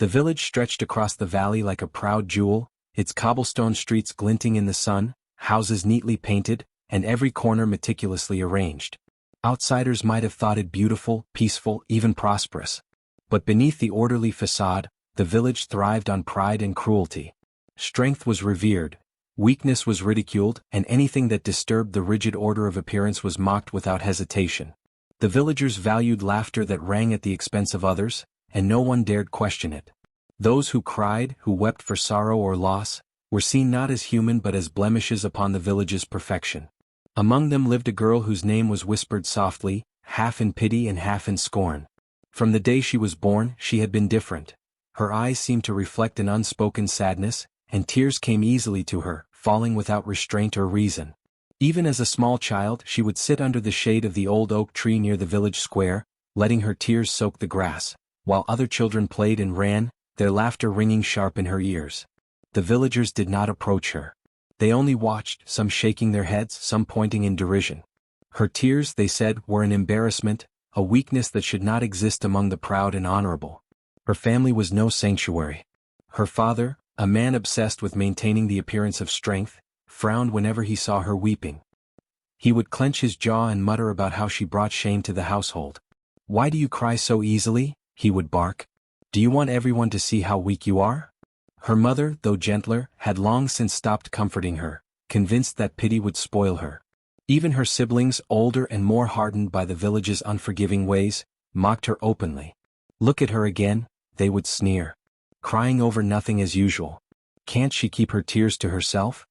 The village stretched across the valley like a proud jewel, its cobblestone streets glinting in the sun, houses neatly painted, and every corner meticulously arranged. Outsiders might have thought it beautiful, peaceful, even prosperous. But beneath the orderly facade, the village thrived on pride and cruelty. Strength was revered, weakness was ridiculed, and anything that disturbed the rigid order of appearance was mocked without hesitation. The villagers valued laughter that rang at the expense of others, and no one dared question it. Those who cried, who wept for sorrow or loss, were seen not as human but as blemishes upon the village's perfection. Among them lived a girl whose name was whispered softly, half in pity and half in scorn. From the day she was born, she had been different. Her eyes seemed to reflect an unspoken sadness, and tears came easily to her, falling without restraint or reason. Even as a small child, she would sit under the shade of the old oak tree near the village square, letting her tears soak the grass, while other children played and ran, their laughter ringing sharp in her ears. The villagers did not approach her. They only watched, some shaking their heads, some pointing in derision. Her tears, they said, were an embarrassment, a weakness that should not exist among the proud and honorable. Her family was no sanctuary. Her father, a man obsessed with maintaining the appearance of strength, frowned whenever he saw her weeping. He would clench his jaw and mutter about how she brought shame to the household. "Why do you cry so easily?" he would bark. "Do you want everyone to see how weak you are?" Her mother, though gentler, had long since stopped comforting her, convinced that pity would spoil her. Even her siblings, older and more hardened by the village's unforgiving ways, mocked her openly. "Look at her again," they would sneer. "Crying over nothing as usual. Can't she keep her tears to herself?"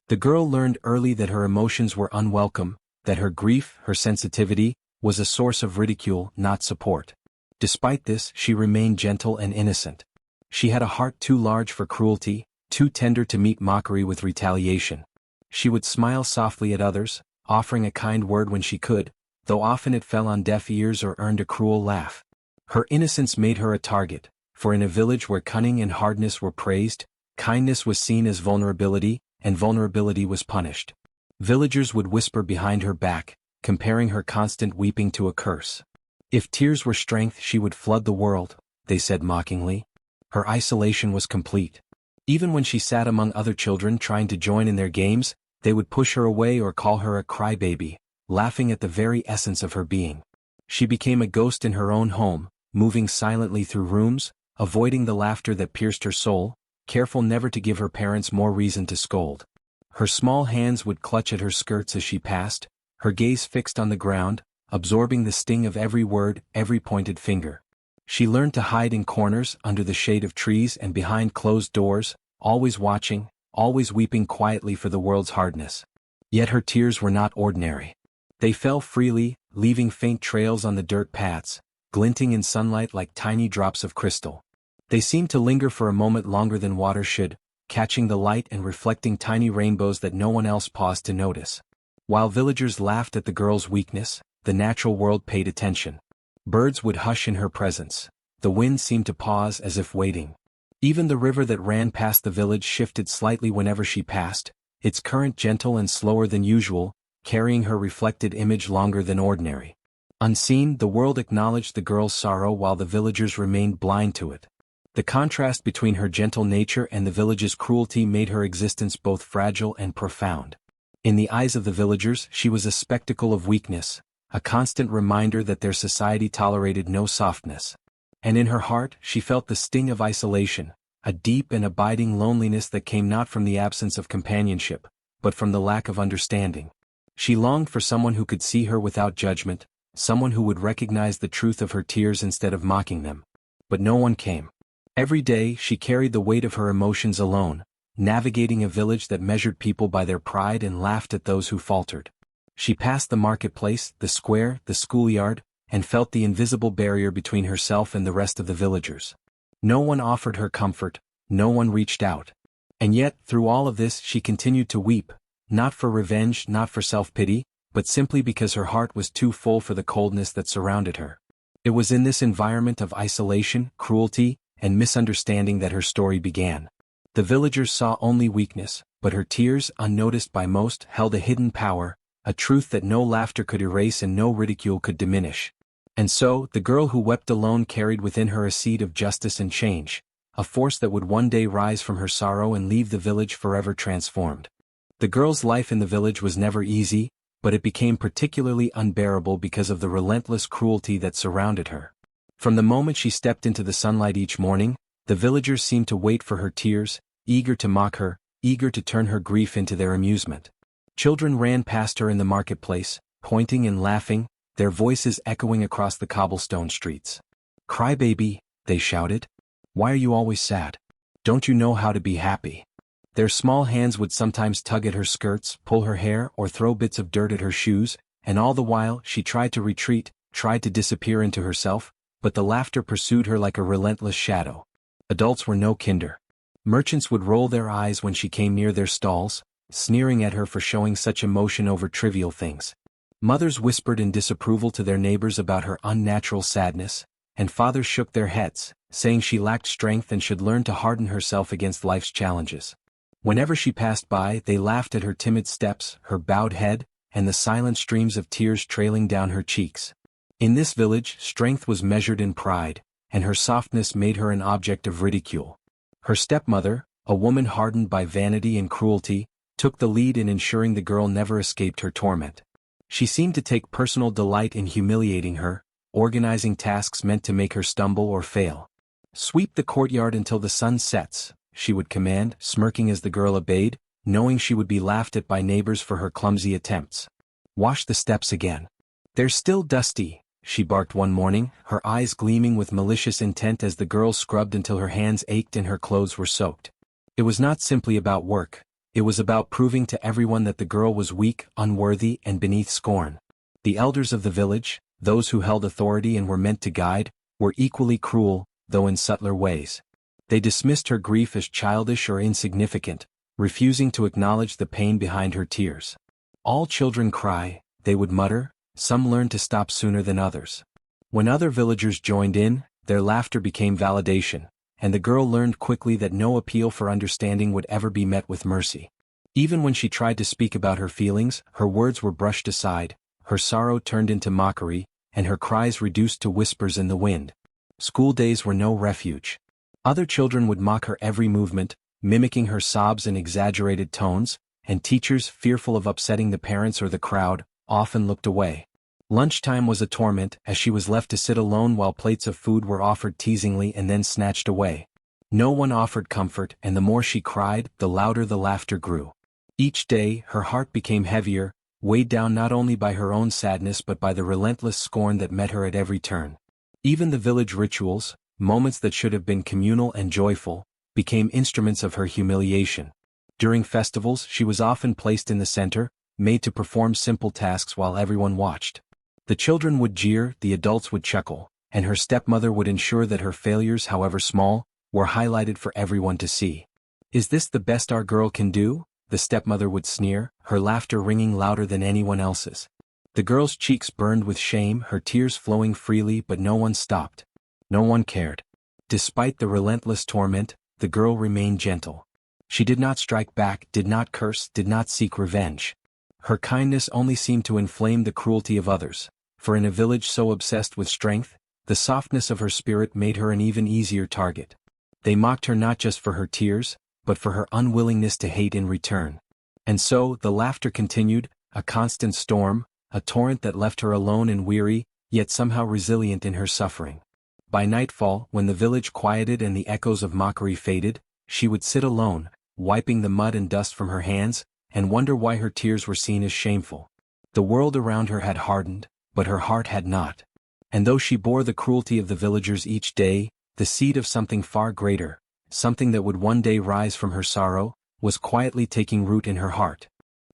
The girl learned early that her emotions were unwelcome, that her grief, her sensitivity, was a source of ridicule, not support. Despite this, she remained gentle and innocent. She had a heart too large for cruelty, too tender to meet mockery with retaliation. She would smile softly at others, offering a kind word when she could, though often it fell on deaf ears or earned a cruel laugh. Her innocence made her a target, for in a village where cunning and hardness were praised, kindness was seen as vulnerability, and vulnerability was punished. Villagers would whisper behind her back, comparing her constant weeping to a curse. If tears were strength, she would flood the world, they said mockingly. Her isolation was complete. Even when she sat among other children trying to join in their games, they would push her away or call her a crybaby, laughing at the very essence of her being. She became a ghost in her own home, moving silently through rooms, avoiding the laughter that pierced her soul, careful never to give her parents more reason to scold. Her small hands would clutch at her skirts as she passed, her gaze fixed on the ground, absorbing the sting of every word, every pointed finger. She learned to hide in corners, under the shade of trees and behind closed doors, always watching, always weeping quietly for the world's hardness. Yet her tears were not ordinary. They fell freely, leaving faint trails on the dirt paths, glinting in sunlight like tiny drops of crystal. They seemed to linger for a moment longer than water should, catching the light and reflecting tiny rainbows that no one else paused to notice. While villagers laughed at the girl's weakness, the natural world paid attention. Birds would hush in her presence. The wind seemed to pause as if waiting. Even the river that ran past the village shifted slightly whenever she passed, its current gentle and slower than usual, carrying her reflected image longer than ordinary. Unseen, the world acknowledged the girl's sorrow while the villagers remained blind to it. The contrast between her gentle nature and the village's cruelty made her existence both fragile and profound. In the eyes of the villagers, she was a spectacle of weakness, a constant reminder that their society tolerated no softness. And in her heart, she felt the sting of isolation, a deep and abiding loneliness that came not from the absence of companionship, but from the lack of understanding. She longed for someone who could see her without judgment, someone who would recognize the truth of her tears instead of mocking them. But no one came. Every day, she carried the weight of her emotions alone, navigating a village that measured people by their pride and laughed at those who faltered. She passed the marketplace, the square, the schoolyard, and felt the invisible barrier between herself and the rest of the villagers. No one offered her comfort, no one reached out. And yet, through all of this, she continued to weep, not for revenge, not for self-pity, but simply because her heart was too full for the coldness that surrounded her. It was in this environment of isolation, cruelty, and misunderstanding that her story began. The villagers saw only weakness, but her tears, unnoticed by most, held a hidden power, a truth that no laughter could erase and no ridicule could diminish. And so, the girl who wept alone carried within her a seed of justice and change, a force that would one day rise from her sorrow and leave the village forever transformed. The girl's life in the village was never easy, but it became particularly unbearable because of the relentless cruelty that surrounded her. From the moment she stepped into the sunlight each morning, the villagers seemed to wait for her tears, eager to mock her, eager to turn her grief into their amusement. Children ran past her in the marketplace, pointing and laughing, their voices echoing across the cobblestone streets. "Crybaby," they shouted. "Why are you always sad? Don't you know how to be happy?" Their small hands would sometimes tug at her skirts, pull her hair, or throw bits of dirt at her shoes, and all the while she tried to retreat, tried to disappear into herself, but the laughter pursued her like a relentless shadow. Adults were no kinder. Merchants would roll their eyes when she came near their stalls, sneering at her for showing such emotion over trivial things. Mothers whispered in disapproval to their neighbors about her unnatural sadness, and fathers shook their heads, saying she lacked strength and should learn to harden herself against life's challenges. Whenever she passed by, they laughed at her timid steps, her bowed head, and the silent streams of tears trailing down her cheeks. In this village, strength was measured in pride, and her softness made her an object of ridicule. Her stepmother, a woman hardened by vanity and cruelty, took the lead in ensuring the girl never escaped her torment. She seemed to take personal delight in humiliating her, organizing tasks meant to make her stumble or fail. "Sweep the courtyard until the sun sets," she would command, smirking as the girl obeyed, knowing she would be laughed at by neighbors for her clumsy attempts. "Wash the steps again. They're still dusty," she barked one morning, her eyes gleaming with malicious intent as the girl scrubbed until her hands ached and her clothes were soaked. It was not simply about work. It was about proving to everyone that the girl was weak, unworthy, and beneath scorn. The elders of the village, those who held authority and were meant to guide, were equally cruel, though in subtler ways. They dismissed her grief as childish or insignificant, refusing to acknowledge the pain behind her tears. "All children cry," they would mutter, "some learn to stop sooner than others." When other villagers joined in, their laughter became validation, and the girl learned quickly that no appeal for understanding would ever be met with mercy. Even when she tried to speak about her feelings, her words were brushed aside, her sorrow turned into mockery, and her cries reduced to whispers in the wind. School days were no refuge. Other children would mock her every movement, mimicking her sobs and exaggerated tones, and teachers, fearful of upsetting the parents or the crowd, often looked away. Lunchtime was a torment, as she was left to sit alone while plates of food were offered teasingly and then snatched away. No one offered comfort, and the more she cried, the louder the laughter grew. Each day, her heart became heavier, weighed down not only by her own sadness but by the relentless scorn that met her at every turn. Even the village rituals, moments that should have been communal and joyful, became instruments of her humiliation. During festivals, she was often placed in the center, made to perform simple tasks while everyone watched. The children would jeer, the adults would chuckle, and her stepmother would ensure that her failures, however small, were highlighted for everyone to see. "Is this the best our girl can do?" the stepmother would sneer, her laughter ringing louder than anyone else's. The girl's cheeks burned with shame, her tears flowing freely, but no one stopped. No one cared. Despite the relentless torment, the girl remained gentle. She did not strike back, did not curse, did not seek revenge. Her kindness only seemed to inflame the cruelty of others, for in a village so obsessed with strength, the softness of her spirit made her an even easier target. They mocked her not just for her tears, but for her unwillingness to hate in return. And so, the laughter continued, a constant storm, a torrent that left her alone and weary, yet somehow resilient in her suffering. By nightfall, when the village quieted and the echoes of mockery faded, she would sit alone, wiping the mud and dust from her hands, and wonder why her tears were seen as shameful. The world around her had hardened, but her heart had not. And though she bore the cruelty of the villagers each day, the seed of something far greater, something that would one day rise from her sorrow, was quietly taking root in her heart.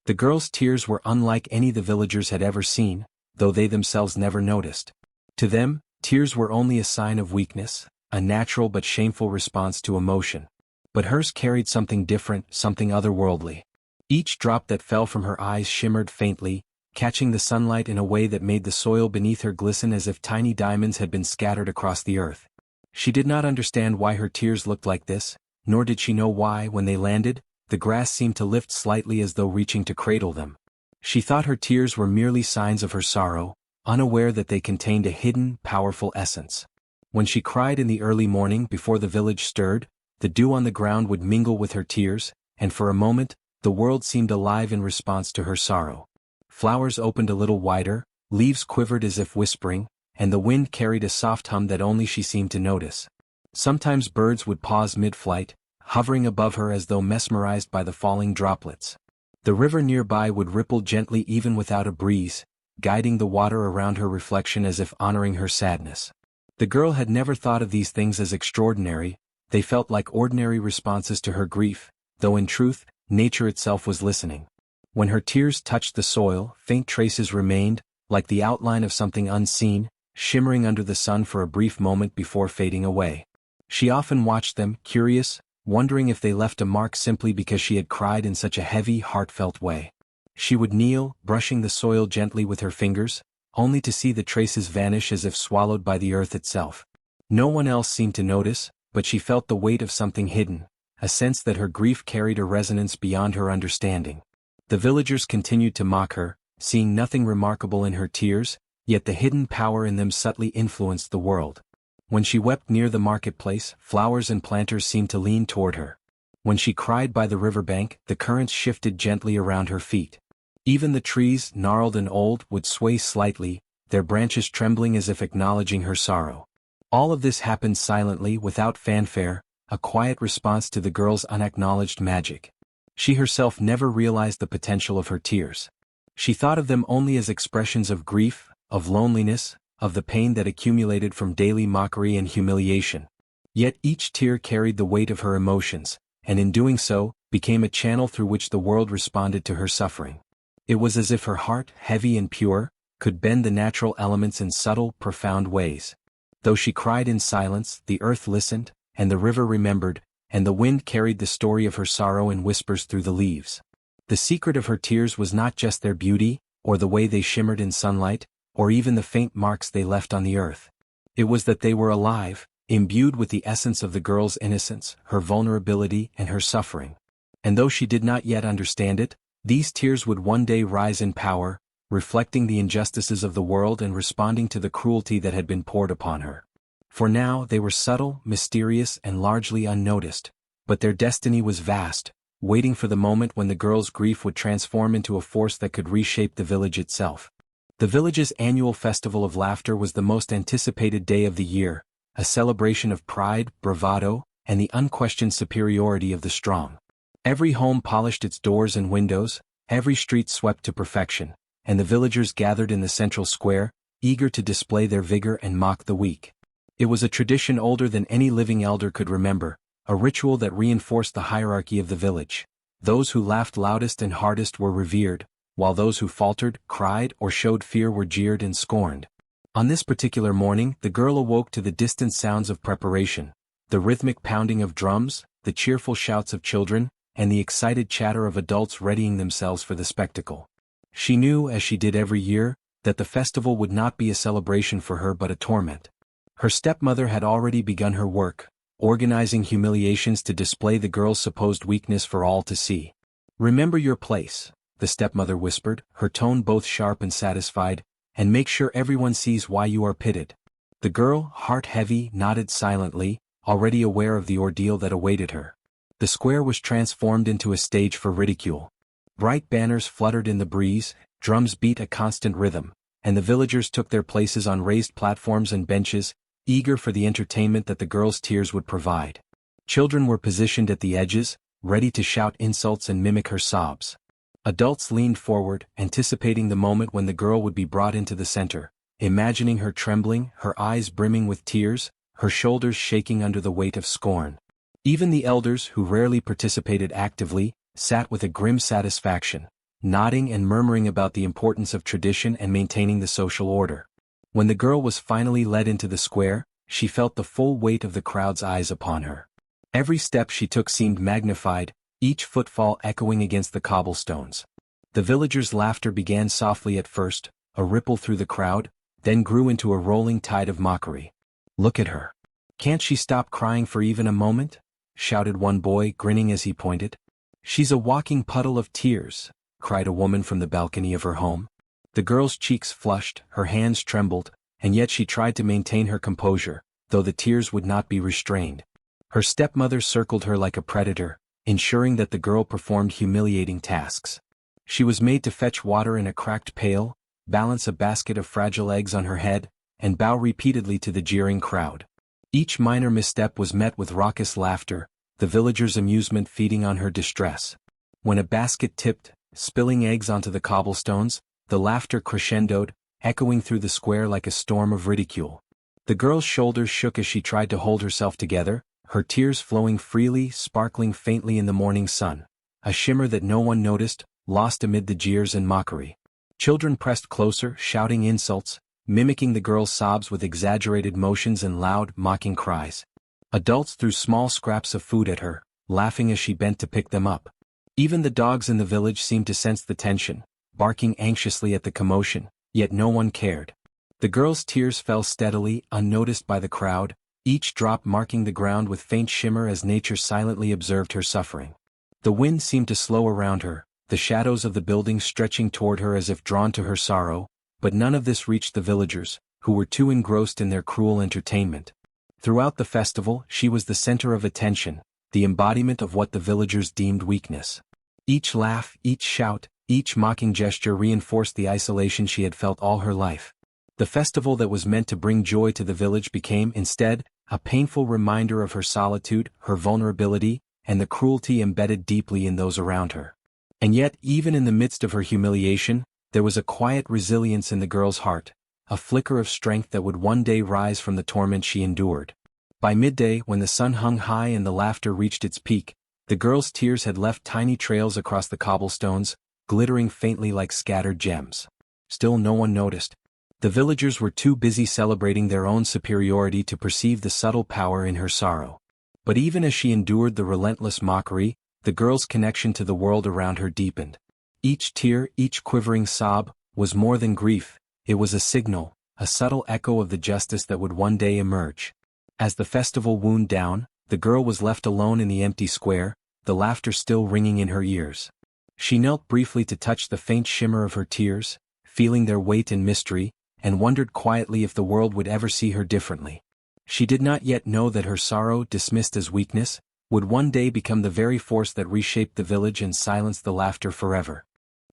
The girl's tears were unlike any the villagers had ever seen, though they themselves never noticed. To them, tears were only a sign of weakness, a natural but shameful response to emotion. But hers carried something different, something otherworldly. Each drop that fell from her eyes shimmered faintly, catching the sunlight in a way that made the soil beneath her glisten as if tiny diamonds had been scattered across the earth. She did not understand why her tears looked like this, nor did she know why, when they landed, the grass seemed to lift slightly as though reaching to cradle them. She thought her tears were merely signs of her sorrow, unaware that they contained a hidden, powerful essence. When she cried in the early morning before the village stirred, the dew on the ground would mingle with her tears, and for a moment, the world seemed alive in response to her sorrow. Flowers opened a little wider, leaves quivered as if whispering, and the wind carried a soft hum that only she seemed to notice. Sometimes birds would pause mid-flight, hovering above her as though mesmerized by the falling droplets. The river nearby would ripple gently even without a breeze, guiding the water around her reflection as if honoring her sadness. The girl had never thought of these things as extraordinary, they felt like ordinary responses to her grief, though in truth, nature itself was listening. When her tears touched the soil, faint traces remained, like the outline of something unseen, shimmering under the sun for a brief moment before fading away. She often watched them, curious, wondering if they left a mark simply because she had cried in such a heavy, heartfelt way. She would kneel, brushing the soil gently with her fingers, only to see the traces vanish as if swallowed by the earth itself. No one else seemed to notice, but she felt the weight of something hidden, a sense that her grief carried a resonance beyond her understanding. The villagers continued to mock her, seeing nothing remarkable in her tears, yet the hidden power in them subtly influenced the world. When she wept near the marketplace, flowers and planters seemed to lean toward her. When she cried by the riverbank, the currents shifted gently around her feet. Even the trees, gnarled and old, would sway slightly, their branches trembling as if acknowledging her sorrow. All of this happened silently, without fanfare, a quiet response to the girl's unacknowledged magic. She herself never realized the potential of her tears. She thought of them only as expressions of grief, of loneliness, of the pain that accumulated from daily mockery and humiliation. Yet each tear carried the weight of her emotions, and in doing so, became a channel through which the world responded to her suffering. It was as if her heart, heavy and pure, could bend the natural elements in subtle, profound ways. Though she cried in silence, the earth listened, and the river remembered, and the wind carried the story of her sorrow in whispers through the leaves. The secret of her tears was not just their beauty, or the way they shimmered in sunlight, or even the faint marks they left on the earth. It was that they were alive, imbued with the essence of the girl's innocence, her vulnerability, and her suffering. And though she did not yet understand it, these tears would one day rise in power, reflecting the injustices of the world and responding to the cruelty that had been poured upon her. For now they were subtle, mysterious, and largely unnoticed, but their destiny was vast, waiting for the moment when the girl's grief would transform into a force that could reshape the village itself. The village's annual festival of laughter was the most anticipated day of the year, a celebration of pride, bravado, and the unquestioned superiority of the strong. Every home polished its doors and windows, every street swept to perfection, and the villagers gathered in the central square, eager to display their vigor and mock the weak. It was a tradition older than any living elder could remember, a ritual that reinforced the hierarchy of the village. Those who laughed loudest and hardest were revered, while those who faltered, cried, or showed fear were jeered and scorned. On this particular morning, the girl awoke to the distant sounds of preparation, the rhythmic pounding of drums, the cheerful shouts of children, and the excited chatter of adults readying themselves for the spectacle. She knew, as she did every year, that the festival would not be a celebration for her but a torment. Her stepmother had already begun her work, organizing humiliations to display the girl's supposed weakness for all to see. "Remember your place," the stepmother whispered, her tone both sharp and satisfied, "and make sure everyone sees why you are pitted." The girl, heart heavy, nodded silently, already aware of the ordeal that awaited her. The square was transformed into a stage for ridicule. Bright banners fluttered in the breeze, drums beat a constant rhythm, and the villagers took their places on raised platforms and benches, eager for the entertainment that the girl's tears would provide. Children were positioned at the edges, ready to shout insults and mimic her sobs. Adults leaned forward, anticipating the moment when the girl would be brought into the center, imagining her trembling, her eyes brimming with tears, her shoulders shaking under the weight of scorn. Even the elders, who rarely participated actively, sat with a grim satisfaction, nodding and murmuring about the importance of tradition and maintaining the social order. When the girl was finally led into the square, she felt the full weight of the crowd's eyes upon her. Every step she took seemed magnified, each footfall echoing against the cobblestones. The villagers' laughter began softly at first, a ripple through the crowd, then grew into a rolling tide of mockery. "Look at her. Can't she stop crying for even a moment?" shouted one boy, grinning as he pointed. "She's a walking puddle of tears," cried a woman from the balcony of her home. The girl's cheeks flushed, her hands trembled, and yet she tried to maintain her composure, though the tears would not be restrained. Her stepmother circled her like a predator, ensuring that the girl performed humiliating tasks. She was made to fetch water in a cracked pail, balance a basket of fragile eggs on her head, and bow repeatedly to the jeering crowd. Each minor misstep was met with raucous laughter, the villagers' amusement feeding on her distress. When a basket tipped, spilling eggs onto the cobblestones, the laughter crescendoed, echoing through the square like a storm of ridicule. The girl's shoulders shook as she tried to hold herself together, her tears flowing freely, sparkling faintly in the morning sun, a shimmer that no one noticed, lost amid the jeers and mockery. Children pressed closer, shouting insults, mimicking the girl's sobs with exaggerated motions and loud, mocking cries. Adults threw small scraps of food at her, laughing as she bent to pick them up. Even the dogs in the village seemed to sense the tension, barking anxiously at the commotion, yet no one cared. The girl's tears fell steadily, unnoticed by the crowd, each drop marking the ground with faint shimmer as nature silently observed her suffering. The wind seemed to slow around her, the shadows of the buildings stretching toward her as if drawn to her sorrow, but none of this reached the villagers, who were too engrossed in their cruel entertainment. Throughout the festival, she was the center of attention, the embodiment of what the villagers deemed weakness. Each laugh, each shout, each mocking gesture reinforced the isolation she had felt all her life. The festival that was meant to bring joy to the village became, instead, a painful reminder of her solitude, her vulnerability, and the cruelty embedded deeply in those around her. And yet, even in the midst of her humiliation, there was a quiet resilience in the girl's heart, a flicker of strength that would one day rise from the torment she endured. By midday, when the sun hung high and the laughter reached its peak, the girl's tears had left tiny trails across the cobblestones, glittering faintly like scattered gems. Still no one noticed. The villagers were too busy celebrating their own superiority to perceive the subtle power in her sorrow. But even as she endured the relentless mockery, the girl's connection to the world around her deepened. Each tear, each quivering sob, was more than grief, it was a signal, a subtle echo of the justice that would one day emerge. As the festival wound down, the girl was left alone in the empty square, the laughter still ringing in her ears. She knelt briefly to touch the faint shimmer of her tears, feeling their weight and mystery, and wondered quietly if the world would ever see her differently. She did not yet know that her sorrow, dismissed as weakness, would one day become the very force that reshaped the village and silenced the laughter forever.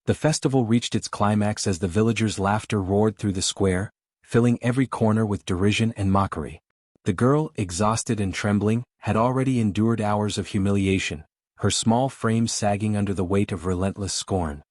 The festival reached its climax as the villagers' laughter roared through the square, filling every corner with derision and mockery. The girl, exhausted and trembling, had already endured hours of humiliation, her small frame sagging under the weight of relentless scorn.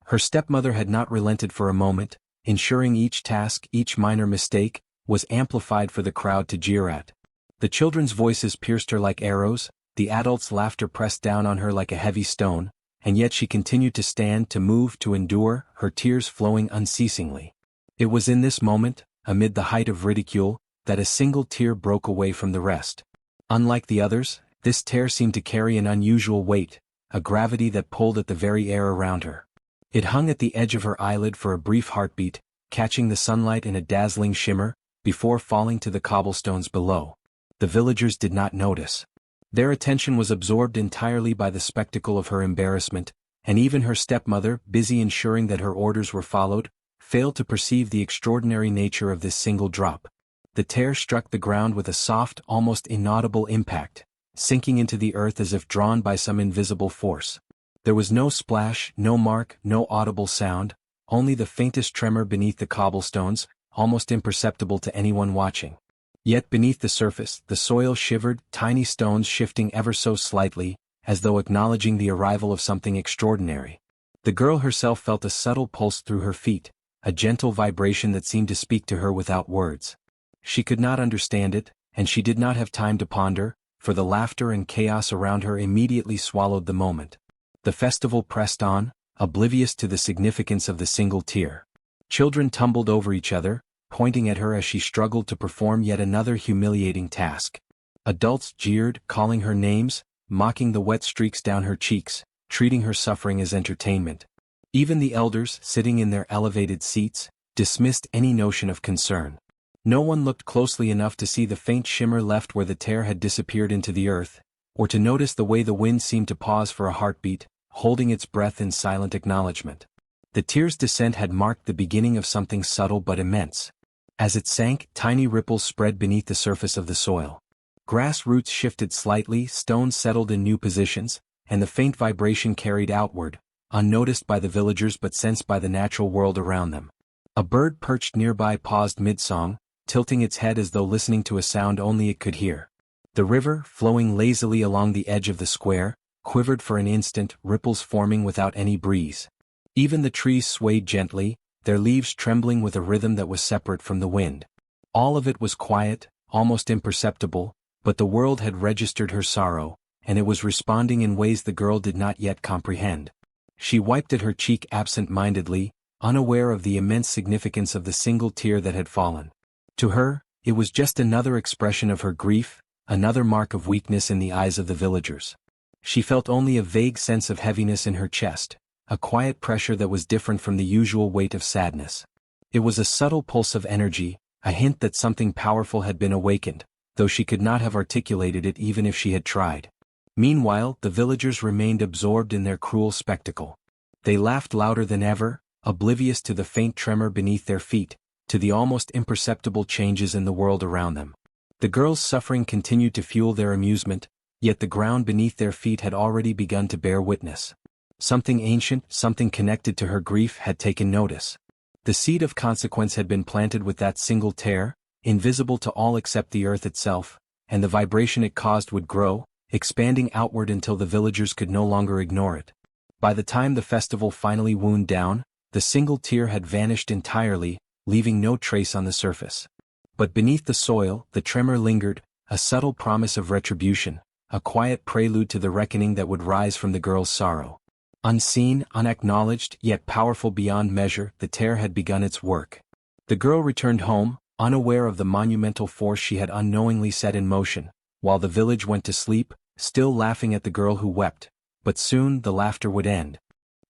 Her stepmother had not relented for a moment, ensuring each task, each minor mistake, was amplified for the crowd to jeer at. The children's voices pierced her like arrows, the adults' laughter pressed down on her like a heavy stone, and yet she continued to stand, to move, to endure, her tears flowing unceasingly. It was in this moment, amid the height of ridicule, that a single tear broke away from the rest. Unlike the others, this tear seemed to carry an unusual weight, a gravity that pulled at the very air around her. It hung at the edge of her eyelid for a brief heartbeat, catching the sunlight in a dazzling shimmer, before falling to the cobblestones below. The villagers did not notice. Their attention was absorbed entirely by the spectacle of her embarrassment, and even her stepmother, busy ensuring that her orders were followed, failed to perceive the extraordinary nature of this single drop. The tear struck the ground with a soft, almost inaudible impact, sinking into the earth as if drawn by some invisible force. There was no splash, no mark, no audible sound, only the faintest tremor beneath the cobblestones, almost imperceptible to anyone watching. Yet beneath the surface, the soil shivered, tiny stones shifting ever so slightly, as though acknowledging the arrival of something extraordinary. The girl herself felt a subtle pulse through her feet, a gentle vibration that seemed to speak to her without words. She could not understand it, and she did not have time to ponder, for the laughter and chaos around her immediately swallowed the moment. The festival pressed on, oblivious to the significance of the single tear. Children tumbled over each other, pointing at her as she struggled to perform yet another humiliating task. Adults jeered, calling her names, mocking the wet streaks down her cheeks, treating her suffering as entertainment. Even the elders, sitting in their elevated seats, dismissed any notion of concern. No one looked closely enough to see the faint shimmer left where the tear had disappeared into the earth, or to notice the way the wind seemed to pause for a heartbeat, holding its breath in silent acknowledgement. The tear's descent had marked the beginning of something subtle but immense. As it sank, tiny ripples spread beneath the surface of the soil. Grass roots shifted slightly, stones settled in new positions, and the faint vibration carried outward, unnoticed by the villagers but sensed by the natural world around them. A bird perched nearby paused mid-song, tilting its head as though listening to a sound only it could hear. The river, flowing lazily along the edge of the square, quivered for an instant, ripples forming without any breeze. Even the trees swayed gently, their leaves trembling with a rhythm that was separate from the wind. All of it was quiet, almost imperceptible, but the world had registered her sorrow, and it was responding in ways the girl did not yet comprehend. She wiped at her cheek absent-mindedly, unaware of the immense significance of the single tear that had fallen. To her, it was just another expression of her grief, another mark of weakness in the eyes of the villagers. She felt only a vague sense of heaviness in her chest, a quiet pressure that was different from the usual weight of sadness. It was a subtle pulse of energy, a hint that something powerful had been awakened, though she could not have articulated it even if she had tried. Meanwhile, the villagers remained absorbed in their cruel spectacle. They laughed louder than ever, oblivious to the faint tremor beneath their feet, to the almost imperceptible changes in the world around them. The girls' suffering continued to fuel their amusement, yet the ground beneath their feet had already begun to bear witness. Something ancient, something connected to her grief had taken notice. The seed of consequence had been planted with that single tear, invisible to all except the earth itself, and the vibration it caused would grow, expanding outward until the villagers could no longer ignore it. By the time the festival finally wound down, the single tear had vanished entirely, leaving no trace on the surface. But beneath the soil, the tremor lingered, a subtle promise of retribution, a quiet prelude to the reckoning that would rise from the girl's sorrow. Unseen, unacknowledged, yet powerful beyond measure, the tear had begun its work. The girl returned home, unaware of the monumental force she had unknowingly set in motion, while the village went to sleep, still laughing at the girl who wept. But soon the laughter would end.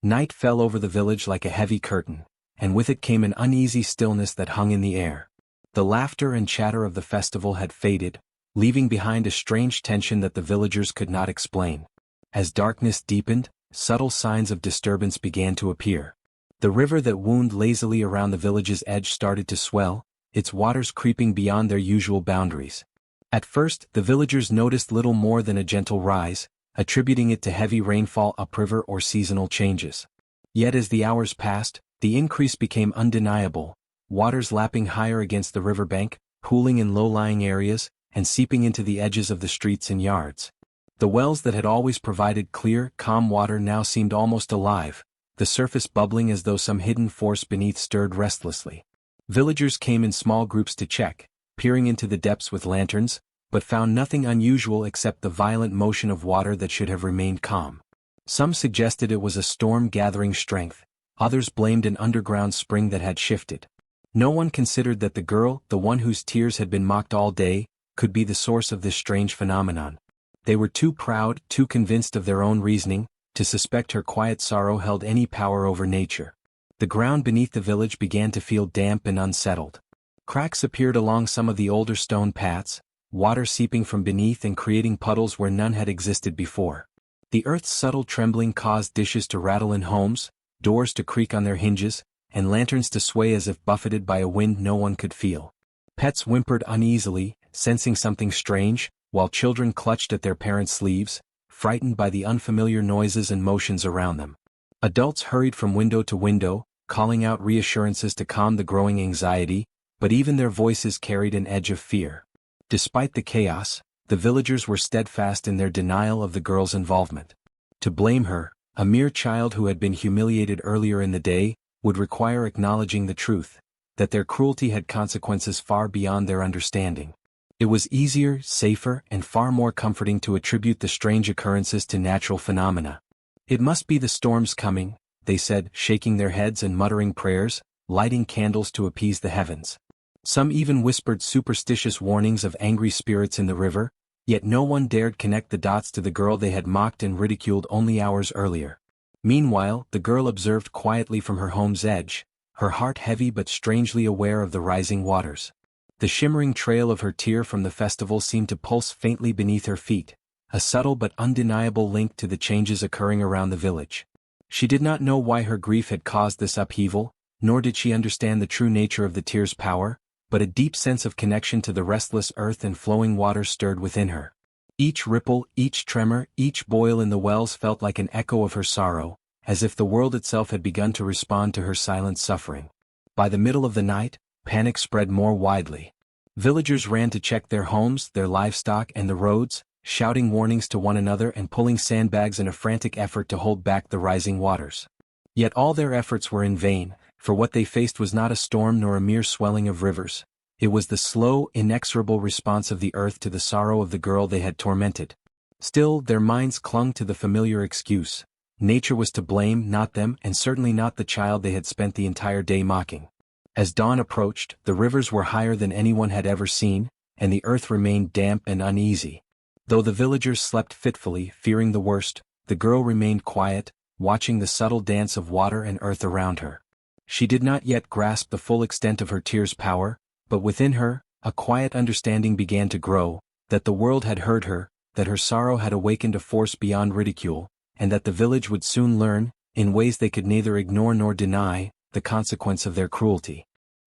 Night fell over the village like a heavy curtain, and with it came an uneasy stillness that hung in the air. The laughter and chatter of the festival had faded, leaving behind a strange tension that the villagers could not explain. As darkness deepened, subtle signs of disturbance began to appear. The river that wound lazily around the village's edge started to swell, its waters creeping beyond their usual boundaries. At first, the villagers noticed little more than a gentle rise, attributing it to heavy rainfall upriver or seasonal changes. Yet as the hours passed, the increase became undeniable, waters lapping higher against the riverbank, pooling in low-lying areas, and seeping into the edges of the streets and yards. The wells that had always provided clear, calm water now seemed almost alive, the surface bubbling as though some hidden force beneath stirred restlessly. Villagers came in small groups to check, peering into the depths with lanterns, but found nothing unusual except the violent motion of water that should have remained calm. Some suggested it was a storm gathering strength, others blamed an underground spring that had shifted. No one considered that the girl, the one whose tears had been mocked all day, could be the source of this strange phenomenon. They were too proud, too convinced of their own reasoning, to suspect her quiet sorrow held any power over nature. The ground beneath the village began to feel damp and unsettled. Cracks appeared along some of the older stone paths, water seeping from beneath and creating puddles where none had existed before. The earth's subtle trembling caused dishes to rattle in homes, doors to creak on their hinges, and lanterns to sway as if buffeted by a wind no one could feel. Pets whimpered uneasily, sensing something strange, while children clutched at their parents' sleeves, frightened by the unfamiliar noises and motions around them. Adults hurried from window to window, calling out reassurances to calm the growing anxiety, but even their voices carried an edge of fear. Despite the chaos, the villagers were steadfast in their denial of the girl's involvement. To blame her, a mere child who had been humiliated earlier in the day, would require acknowledging the truth, that their cruelty had consequences far beyond their understanding. It was easier, safer, and far more comforting to attribute the strange occurrences to natural phenomena. It must be the storms coming, they said, shaking their heads and muttering prayers, lighting candles to appease the heavens. Some even whispered superstitious warnings of angry spirits in the river, yet no one dared connect the dots to the girl they had mocked and ridiculed only hours earlier. Meanwhile, the girl observed quietly from her home's edge, her heart heavy but strangely aware of the rising waters. The shimmering trail of her tear from the festival seemed to pulse faintly beneath her feet, a subtle but undeniable link to the changes occurring around the village. She did not know why her grief had caused this upheaval, nor did she understand the true nature of the tear's power, but a deep sense of connection to the restless earth and flowing water stirred within her. Each ripple, each tremor, each boil in the wells felt like an echo of her sorrow, as if the world itself had begun to respond to her silent suffering. By the middle of the night, panic spread more widely. Villagers ran to check their homes, their livestock, and the roads, shouting warnings to one another and pulling sandbags in a frantic effort to hold back the rising waters. Yet all their efforts were in vain, for what they faced was not a storm nor a mere swelling of rivers. It was the slow, inexorable response of the earth to the sorrow of the girl they had tormented. Still, their minds clung to the familiar excuse. Nature was to blame, not them, and certainly not the child they had spent the entire day mocking. As dawn approached, the rivers were higher than anyone had ever seen, and the earth remained damp and uneasy. Though the villagers slept fitfully, fearing the worst, the girl remained quiet, watching the subtle dance of water and earth around her. She did not yet grasp the full extent of her tears' power, but within her, a quiet understanding began to grow, that the world had heard her, that her sorrow had awakened a force beyond ridicule, and that the village would soon learn, in ways they could neither ignore nor deny, the consequence of their cruelty.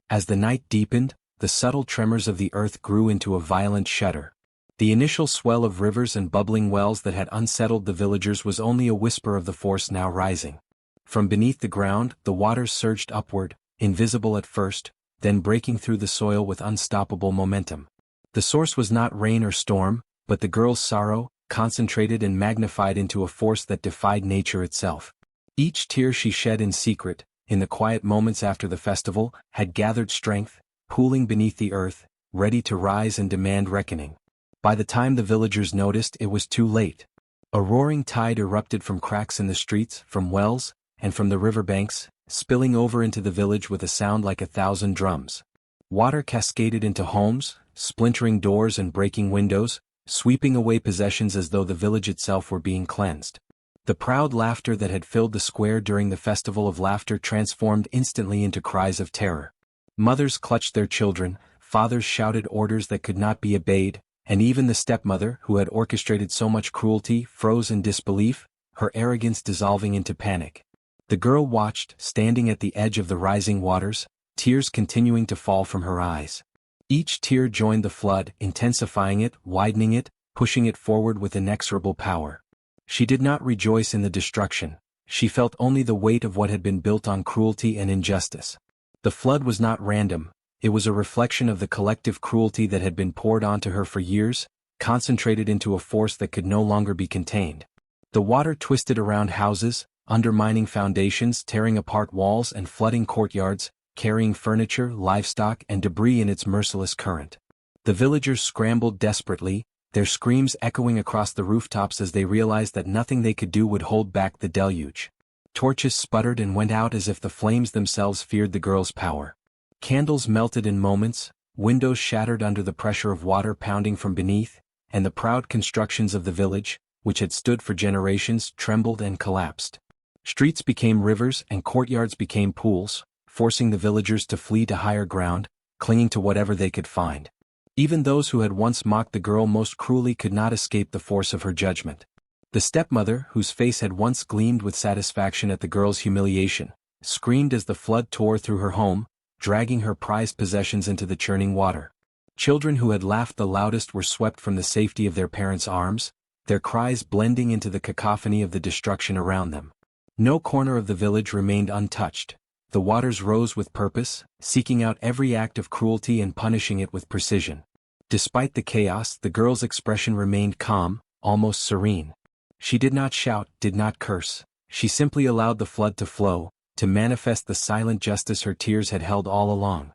As the night deepened, the subtle tremors of the earth grew into a violent shudder. The initial swell of rivers and bubbling wells that had unsettled the villagers was only a whisper of the force now rising. From beneath the ground, the waters surged upward, invisible at first, then breaking through the soil with unstoppable momentum. The source was not rain or storm, but the girl's sorrow, concentrated and magnified into a force that defied nature itself. Each tear she shed in secret, in the quiet moments after the festival, had gathered strength, pooling beneath the earth, ready to rise and demand reckoning. By the time the villagers noticed, it was too late. A roaring tide erupted from cracks in the streets, from wells, and from the riverbanks, spilling over into the village with a sound like 1,000 drums. Water cascaded into homes, splintering doors and breaking windows, sweeping away possessions as though the village itself were being cleansed. The proud laughter that had filled the square during the festival of laughter transformed instantly into cries of terror. Mothers clutched their children, fathers shouted orders that could not be obeyed, and even the stepmother, who had orchestrated so much cruelty, froze in disbelief, her arrogance dissolving into panic. The girl watched, standing at the edge of the rising waters, tears continuing to fall from her eyes. Each tear joined the flood, intensifying it, widening it, pushing it forward with inexorable power. She did not rejoice in the destruction. She felt only the weight of what had been built on cruelty and injustice. The flood was not random. It was a reflection of the collective cruelty that had been poured onto her for years, concentrated into a force that could no longer be contained. The water twisted around houses, undermining foundations, tearing apart walls and flooding courtyards, carrying furniture, livestock, and debris in its merciless current. The villagers scrambled desperately, their screams echoing across the rooftops as they realized that nothing they could do would hold back the deluge. Torches sputtered and went out as if the flames themselves feared the girl's power. Candles melted in moments, windows shattered under the pressure of water pounding from beneath, and the proud constructions of the village, which had stood for generations, trembled and collapsed. Streets became rivers and courtyards became pools, forcing the villagers to flee to higher ground, clinging to whatever they could find. Even those who had once mocked the girl most cruelly could not escape the force of her judgment. The stepmother, whose face had once gleamed with satisfaction at the girl's humiliation, screamed as the flood tore through her home, dragging her prized possessions into the churning water. Children who had laughed the loudest were swept from the safety of their parents' arms, their cries blending into the cacophony of the destruction around them. No corner of the village remained untouched. The waters rose with purpose, seeking out every act of cruelty and punishing it with precision. Despite the chaos, the girl's expression remained calm, almost serene. She did not shout, did not curse. She simply allowed the flood to flow, to manifest the silent justice her tears had held all along.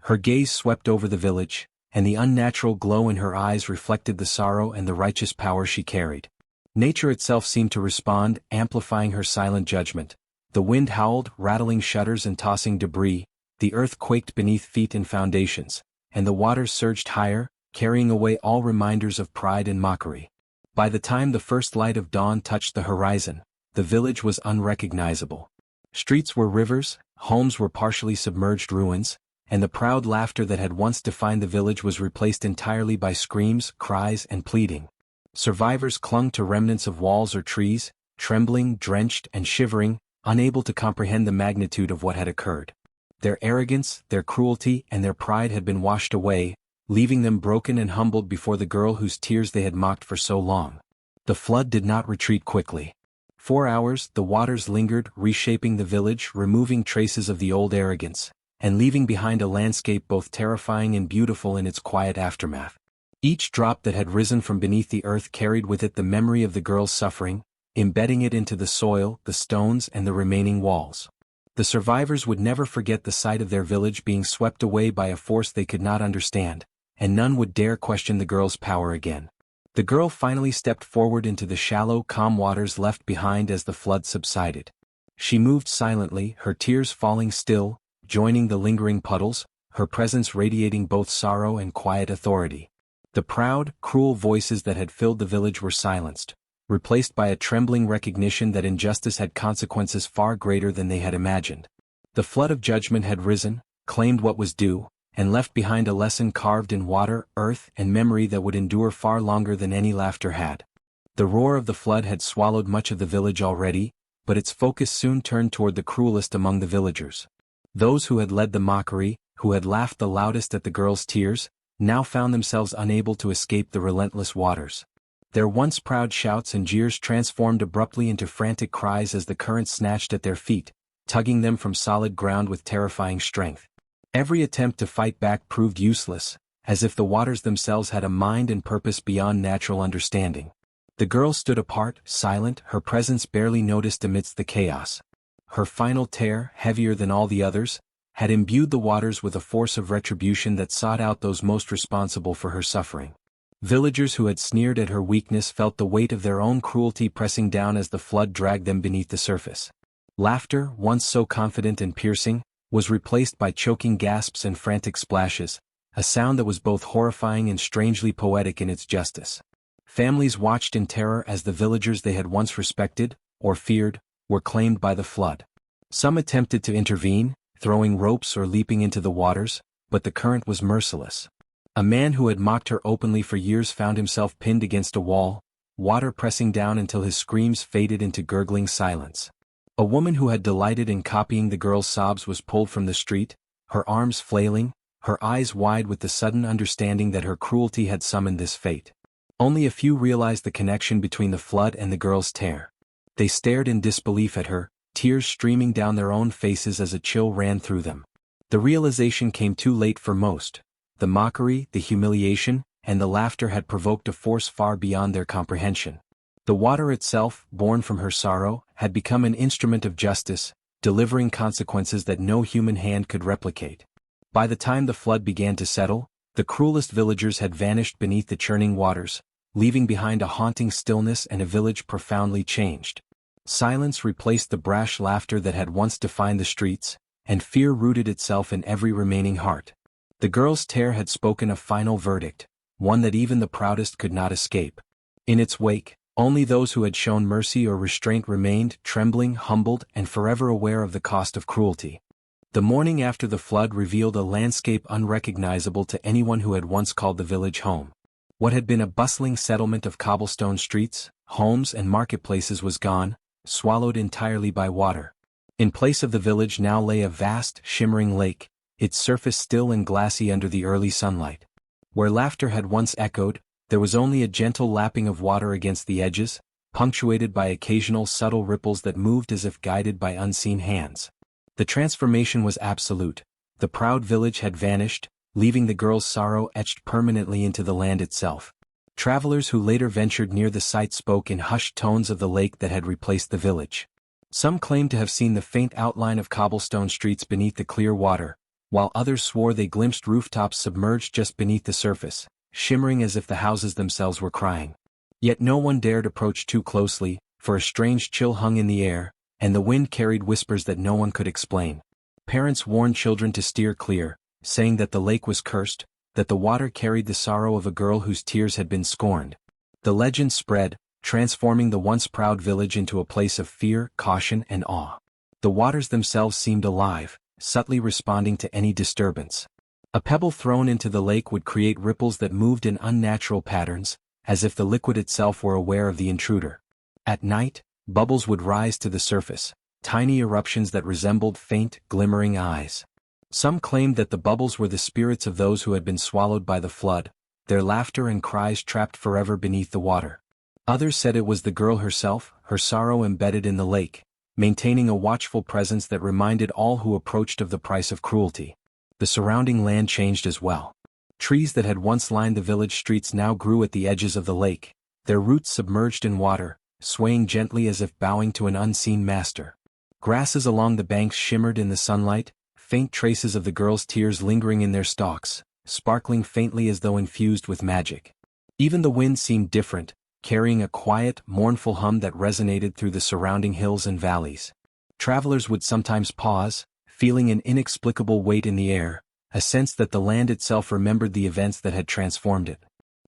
Her gaze swept over the village, and the unnatural glow in her eyes reflected the sorrow and the righteous power she carried. Nature itself seemed to respond, amplifying her silent judgment. The wind howled, rattling shutters and tossing debris, the earth quaked beneath feet and foundations, and the waters surged higher, carrying away all reminders of pride and mockery. By the time the first light of dawn touched the horizon, the village was unrecognizable. Streets were rivers, homes were partially submerged ruins, and the proud laughter that had once defined the village was replaced entirely by screams, cries, and pleading. Survivors clung to remnants of walls or trees, trembling, drenched, and shivering, unable to comprehend the magnitude of what had occurred. Their arrogance, their cruelty, and their pride had been washed away, leaving them broken and humbled before the girl whose tears they had mocked for so long. The flood did not retreat quickly. 4 hours, the waters lingered, reshaping the village, removing traces of the old arrogance, and leaving behind a landscape both terrifying and beautiful in its quiet aftermath. Each drop that had risen from beneath the earth carried with it the memory of the girl's suffering, embedding it into the soil, the stones, and the remaining walls. The survivors would never forget the sight of their village being swept away by a force they could not understand, and none would dare question the girl's power again. The girl finally stepped forward into the shallow, calm waters left behind as the flood subsided. She moved silently, her tears falling still, joining the lingering puddles, her presence radiating both sorrow and quiet authority. The proud, cruel voices that had filled the village were silenced, replaced by a trembling recognition that injustice had consequences far greater than they had imagined. The flood of judgment had risen, claimed what was due, and left behind a lesson carved in water, earth, and memory that would endure far longer than any laughter had. The roar of the flood had swallowed much of the village already, but its focus soon turned toward the cruelest among the villagers. Those who had led the mockery, who had laughed the loudest at the girl's tears, now found themselves unable to escape the relentless waters. Their once proud shouts and jeers transformed abruptly into frantic cries as the current snatched at their feet, tugging them from solid ground with terrifying strength. Every attempt to fight back proved useless, as if the waters themselves had a mind and purpose beyond natural understanding. The girl stood apart, silent, her presence barely noticed amidst the chaos. Her final tear, heavier than all the others, had imbued the waters with a force of retribution that sought out those most responsible for her suffering. Villagers who had sneered at her weakness felt the weight of their own cruelty pressing down as the flood dragged them beneath the surface. Laughter, once so confident and piercing, was replaced by choking gasps and frantic splashes, a sound that was both horrifying and strangely poetic in its justice. Families watched in terror as the villagers they had once respected, or feared, were claimed by the flood. Some attempted to intervene, throwing ropes or leaping into the waters, but the current was merciless. A man who had mocked her openly for years found himself pinned against a wall, water pressing down until his screams faded into gurgling silence. A woman who had delighted in copying the girl's sobs was pulled from the street, her arms flailing, her eyes wide with the sudden understanding that her cruelty had summoned this fate. Only a few realized the connection between the flood and the girl's tear. They stared in disbelief at her, tears streaming down their own faces as a chill ran through them. The realization came too late for most. The mockery, the humiliation, and the laughter had provoked a force far beyond their comprehension. The water itself, born from her sorrow, had become an instrument of justice, delivering consequences that no human hand could replicate. By the time the flood began to settle, the cruelest villagers had vanished beneath the churning waters, leaving behind a haunting stillness and a village profoundly changed. Silence replaced the brash laughter that had once defined the streets, and fear rooted itself in every remaining heart. The girl's tear had spoken a final verdict, one that even the proudest could not escape. In its wake, only those who had shown mercy or restraint remained, trembling, humbled, and forever aware of the cost of cruelty. The morning after the flood revealed a landscape unrecognizable to anyone who had once called the village home. What had been a bustling settlement of cobblestone streets, homes, and marketplaces was gone, swallowed entirely by water. In place of the village now lay a vast, shimmering lake, its surface still and glassy under the early sunlight. Where laughter had once echoed, there was only a gentle lapping of water against the edges, punctuated by occasional subtle ripples that moved as if guided by unseen hands. The transformation was absolute. The proud village had vanished, leaving the girl's sorrow etched permanently into the land itself. Travelers who later ventured near the site spoke in hushed tones of the lake that had replaced the village. Some claimed to have seen the faint outline of cobblestone streets beneath the clear water, while others swore they glimpsed rooftops submerged just beneath the surface, shimmering as if the houses themselves were crying. Yet no one dared approach too closely, for a strange chill hung in the air, and the wind carried whispers that no one could explain. Parents warned children to steer clear, saying that the lake was cursed, that the water carried the sorrow of a girl whose tears had been scorned. The legend spread, transforming the once proud village into a place of fear, caution, and awe. The waters themselves seemed alive, subtly responding to any disturbance. A pebble thrown into the lake would create ripples that moved in unnatural patterns, as if the liquid itself were aware of the intruder. At night, bubbles would rise to the surface, tiny eruptions that resembled faint, glimmering eyes. Some claimed that the bubbles were the spirits of those who had been swallowed by the flood, their laughter and cries trapped forever beneath the water. Others said it was the girl herself, her sorrow embedded in the lake, maintaining a watchful presence that reminded all who approached of the price of cruelty. The surrounding land changed as well. Trees that had once lined the village streets now grew at the edges of the lake, their roots submerged in water, swaying gently as if bowing to an unseen master. Grasses along the banks shimmered in the sunlight, faint traces of the girl's tears lingering in their stalks, sparkling faintly as though infused with magic. Even the wind seemed different, carrying a quiet, mournful hum that resonated through the surrounding hills and valleys. Travelers would sometimes pause, feeling an inexplicable weight in the air, a sense that the land itself remembered the events that had transformed it.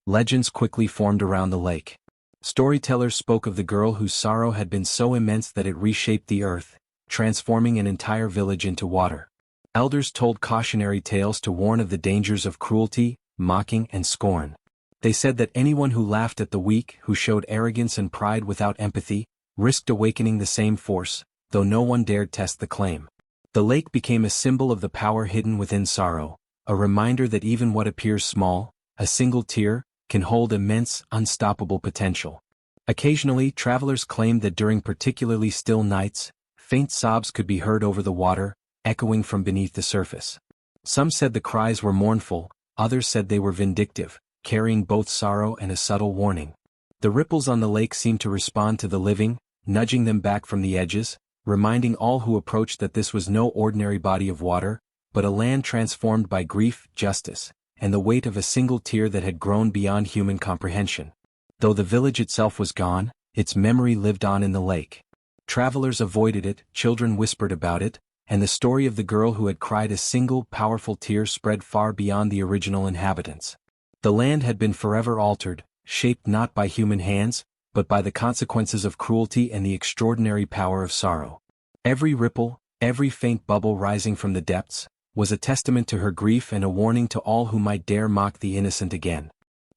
Legends quickly formed around the lake. Storytellers spoke of the girl whose sorrow had been so immense that it reshaped the earth, transforming an entire village into water. Elders told cautionary tales to warn of the dangers of cruelty, mocking, and scorn. They said that anyone who laughed at the weak, who showed arrogance and pride without empathy, risked awakening the same force, though no one dared test the claim. The lake became a symbol of the power hidden within sorrow, a reminder that even what appears small, a single tear, can hold immense, unstoppable potential. Occasionally, travelers claimed that during particularly still nights, faint sobs could be heard over the water, echoing from beneath the surface. Some said the cries were mournful, others said they were vindictive, carrying both sorrow and a subtle warning. The ripples on the lake seemed to respond to the living, nudging them back from the edges, reminding all who approached that this was no ordinary body of water, but a land transformed by grief, justice, and the weight of a single tear that had grown beyond human comprehension. Though the village itself was gone, its memory lived on in the lake. Travelers avoided it, children whispered about it, and the story of the girl who had cried a single powerful tear spread far beyond the original inhabitants. The land had been forever altered, shaped not by human hands, but by the consequences of cruelty and the extraordinary power of sorrow. Every ripple, every faint bubble rising from the depths, was a testament to her grief and a warning to all who might dare mock the innocent again.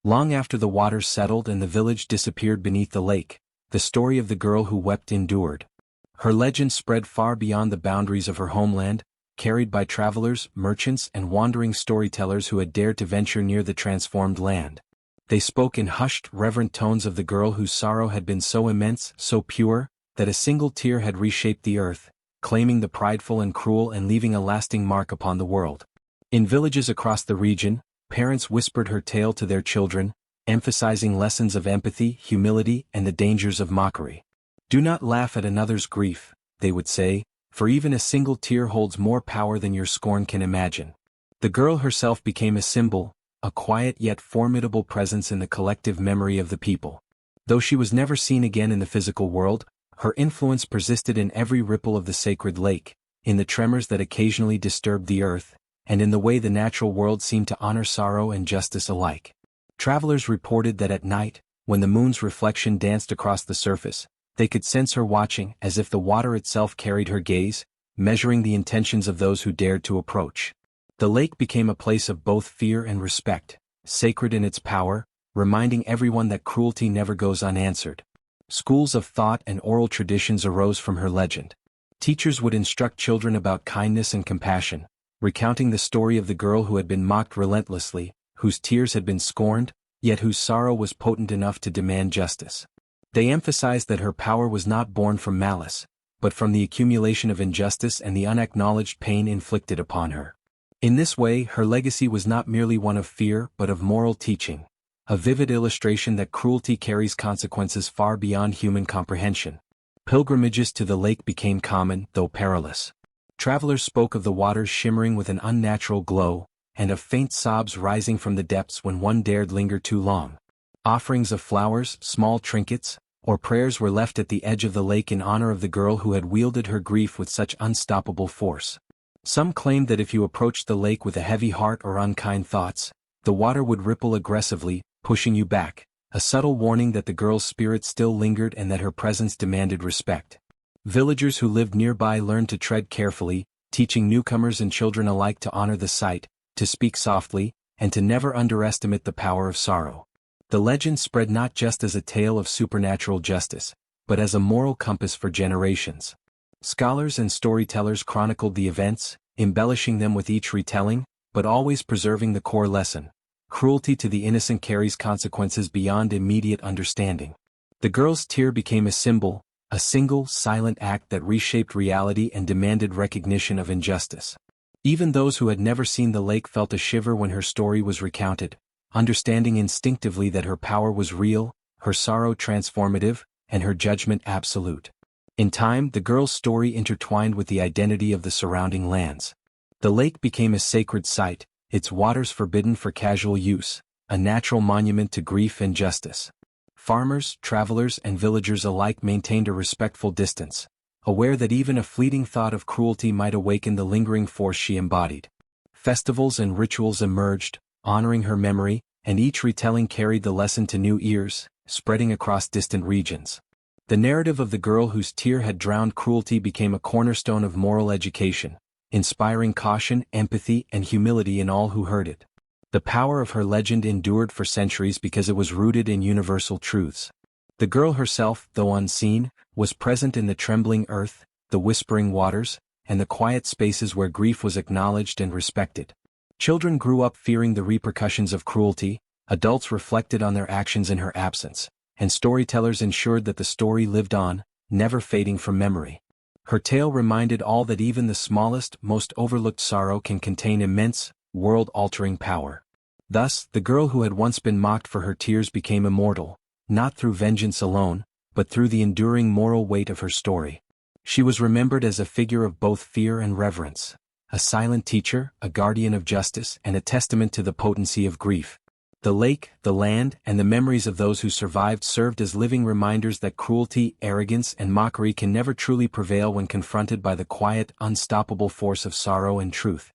Long after the waters settled and the village disappeared beneath the lake, the story of the girl who wept endured. Her legend spread far beyond the boundaries of her homeland, carried by travelers, merchants, and wandering storytellers who had dared to venture near the transformed land. They spoke in hushed, reverent tones of the girl whose sorrow had been so immense, so pure, that a single tear had reshaped the earth, claiming the prideful and cruel and leaving a lasting mark upon the world. In villages across the region, parents whispered her tale to their children, emphasizing lessons of empathy, humility, and the dangers of mockery. "Do not laugh at another's grief," they would say, "for even a single tear holds more power than your scorn can imagine." The girl herself became a symbol, a quiet yet formidable presence in the collective memory of the people. Though she was never seen again in the physical world, her influence persisted in every ripple of the sacred lake, in the tremors that occasionally disturbed the earth, and in the way the natural world seemed to honor sorrow and justice alike. Travelers reported that at night, when the moon's reflection danced across the surface, they could sense her watching as if the water itself carried her gaze, measuring the intentions of those who dared to approach. The lake became a place of both fear and respect, sacred in its power, reminding everyone that cruelty never goes unanswered. Schools of thought and oral traditions arose from her legend. Teachers would instruct children about kindness and compassion, recounting the story of the girl who had been mocked relentlessly, whose tears had been scorned, yet whose sorrow was potent enough to demand justice. They emphasized that her power was not born from malice, but from the accumulation of injustice and the unacknowledged pain inflicted upon her. In this way, her legacy was not merely one of fear but of moral teaching, a vivid illustration that cruelty carries consequences far beyond human comprehension. Pilgrimages to the lake became common, though perilous. Travelers spoke of the waters shimmering with an unnatural glow, and of faint sobs rising from the depths when one dared linger too long. Offerings of flowers, small trinkets, or prayers were left at the edge of the lake in honor of the girl who had wielded her grief with such unstoppable force. Some claimed that if you approached the lake with a heavy heart or unkind thoughts, the water would ripple aggressively, pushing you back, a subtle warning that the girl's spirit still lingered and that her presence demanded respect. Villagers who lived nearby learned to tread carefully, teaching newcomers and children alike to honor the sight, to speak softly, and to never underestimate the power of sorrow. The legend spread not just as a tale of supernatural justice, but as a moral compass for generations. Scholars and storytellers chronicled the events, embellishing them with each retelling, but always preserving the core lesson. Cruelty to the innocent carries consequences beyond immediate understanding. The girl's tear became a symbol, a single, silent act that reshaped reality and demanded recognition of injustice. Even those who had never seen the lake felt a shiver when her story was recounted, understanding instinctively that her power was real, her sorrow transformative, and her judgment absolute. In time, the girl's story intertwined with the identity of the surrounding lands. The lake became a sacred site, its waters forbidden for casual use, a natural monument to grief and justice. Farmers, travelers, and villagers alike maintained a respectful distance, aware that even a fleeting thought of cruelty might awaken the lingering force she embodied. Festivals and rituals emerged, honoring her memory, and each retelling carried the lesson to new ears, spreading across distant regions. The narrative of the girl whose tear had drowned cruelty became a cornerstone of moral education, inspiring caution, empathy, and humility in all who heard it. The power of her legend endured for centuries because it was rooted in universal truths. The girl herself, though unseen, was present in the trembling earth, the whispering waters, and the quiet spaces where grief was acknowledged and respected. Children grew up fearing the repercussions of cruelty, adults reflected on their actions in her absence, and storytellers ensured that the story lived on, never fading from memory. Her tale reminded all that even the smallest, most overlooked sorrow can contain immense, world-altering power. Thus, the girl who had once been mocked for her tears became immortal, not through vengeance alone, but through the enduring moral weight of her story. She was remembered as a figure of both fear and reverence, a silent teacher, a guardian of justice, and a testament to the potency of grief. The lake, the land, and the memories of those who survived served as living reminders that cruelty, arrogance, and mockery can never truly prevail when confronted by the quiet, unstoppable force of sorrow and truth.